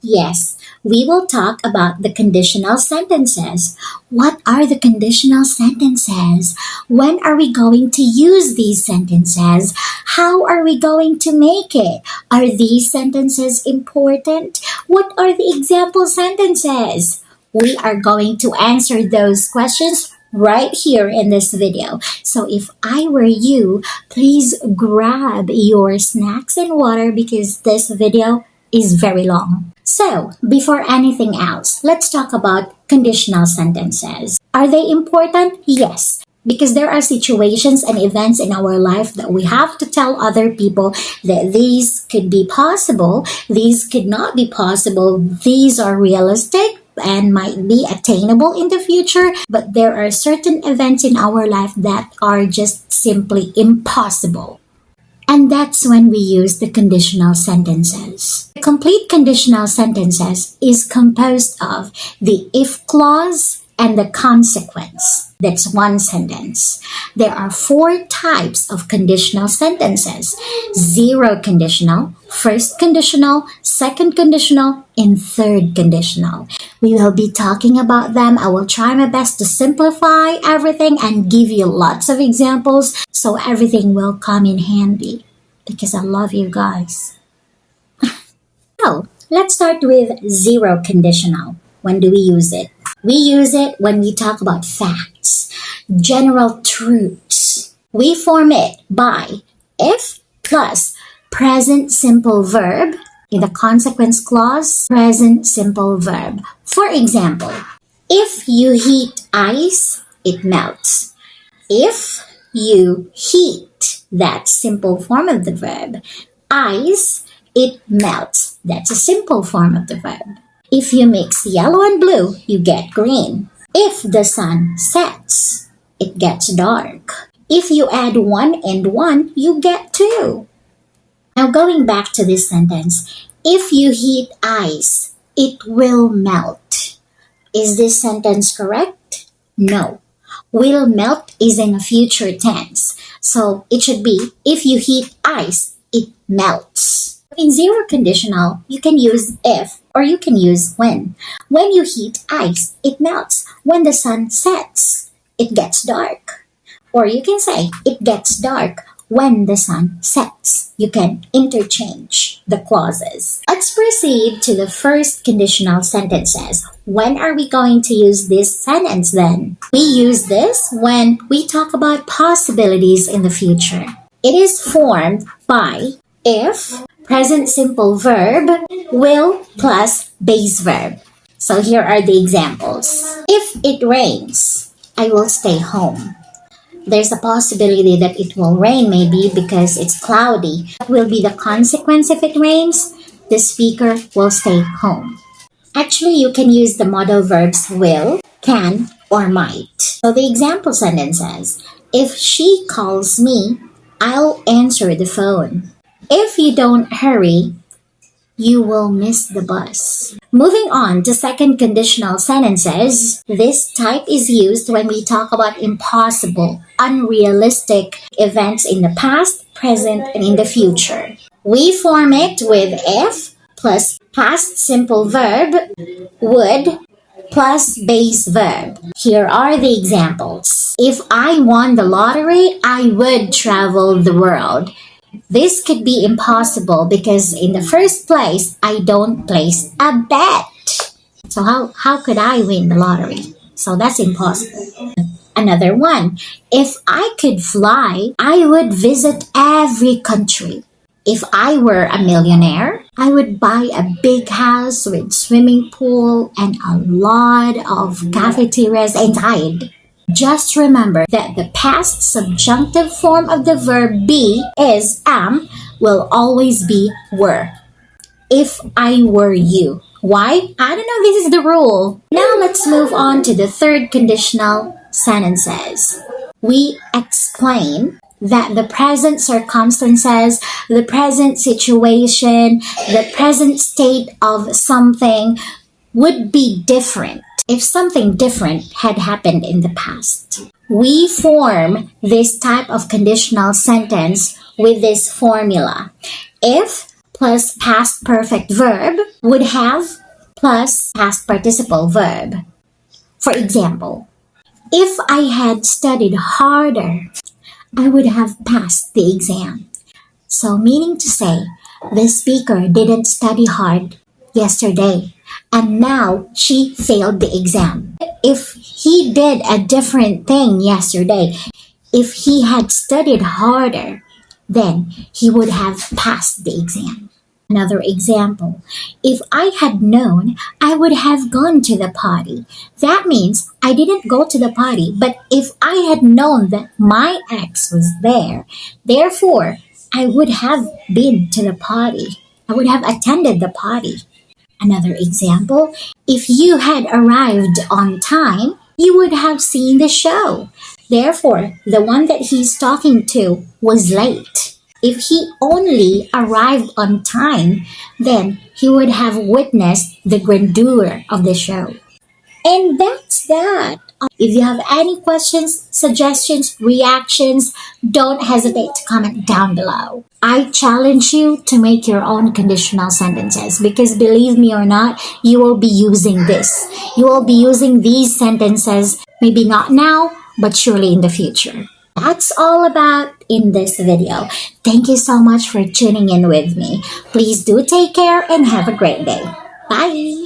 Yes, we will talk about the conditional sentences. What are the conditional sentences? When are we going to use these sentences? How are we going to make it? Are these sentences important? What are the example sentences? We are going to answer those questions right here in this video. So if I were you, please grab your snacks and water because this video is very long. So, before anything else, let's talk about conditional sentences. Are they important? Yes. Because there are situations and events in our life that we have to tell other people that these could be possible, these could not be possible, these are realistic and might be attainable in the future, but there are certain events in our life that are just simply impossible. And that's when we use the conditional sentences. The complete conditional sentences is composed of the if clause and the consequence. That's one sentence. There are four types of conditional sentences: zero conditional, first conditional, second conditional, and third conditional. We will be talking about them. I will try my best to simplify everything and give you lots of examples so everything will come in handy because I love you guys. So, let's start with zero conditional. When do we use it? We use it when we talk about facts, general truths. We form it by if plus present simple verb in the consequence clause, present simple verb. For example, if you heat ice, it melts. If you heat, that's simple form of the verb. Ice, it melts. That's a simple form of the verb. If you mix yellow and blue, you get green. If the sun sets, it gets dark. If you add one and one, you get two. Now going back to this sentence, if you heat ice, it will melt. Is this sentence correct? No. Will melt is in a future tense. So it should be, if you heat ice, it melts. In zero conditional, you can use if or you can use when. When you heat ice, it melts. When the sun sets, it gets dark. Or you can say, it gets dark when the sun sets. You can interchange the clauses. Let's proceed to the first conditional sentences. When are we going to use this sentence then? We use this when we talk about possibilities in the future. It is formed by if present simple verb, will plus base verb. So here are the examples. If it rains, I will stay home. There's a possibility that it will rain maybe because it's cloudy. What will be the consequence if it rains? The speaker will stay home. Actually, you can use the modal verbs will, can, or might. So the example sentence says, if she calls me, I'll answer the phone. If you don't hurry, you will miss the bus. Moving on to second conditional sentences, this type is used when we talk about impossible, unrealistic events in the past, present, and in the future. We form it with if plus past simple verb, would, plus base verb. Here are the examples. If I won the lottery, I would travel the world. This could be impossible because in the first place, I don't place a bet. So how could I win the lottery? So that's impossible. Another one, if I could fly, I would visit every country. If I were a millionaire, I would buy a big house with swimming pool and a lot of cafeterias inside. Just remember that the past subjunctive form of the verb be is will always be were. If I were you. Why? I don't know, this is the rule. Now let's move on to the third conditional sentences. We explain that the present circumstances, the present situation, the present state of something would be different if something different had happened in the past. We form this type of conditional sentence with this formula. If plus past perfect verb, would have plus past participle verb. For example, if I had studied harder, I would have passed the exam. So, meaning to say, the speaker didn't study hard yesterday and now she failed the exam. If he did a different thing yesterday, if he had studied harder, then he would have passed the exam. Another example, if I had known, I would have gone to the party. That means I didn't go to the party, but if I had known that my ex was there, therefore, I would have been to the party. I would have attended the party. Another example, if you had arrived on time, you would have seen the show. Therefore, the one that he's talking to was late. If he only arrived on time, then he would have witnessed the grandeur of the show. And that's that. If you have any questions, suggestions, reactions, don't hesitate to comment down below. I challenge you to make your own conditional sentences because believe me or not, you will be using this. You will be using these sentences, maybe not now, but surely in the future. That's all about in this video. Thank you so much for tuning in with me. Please do take care and have a great day. Bye.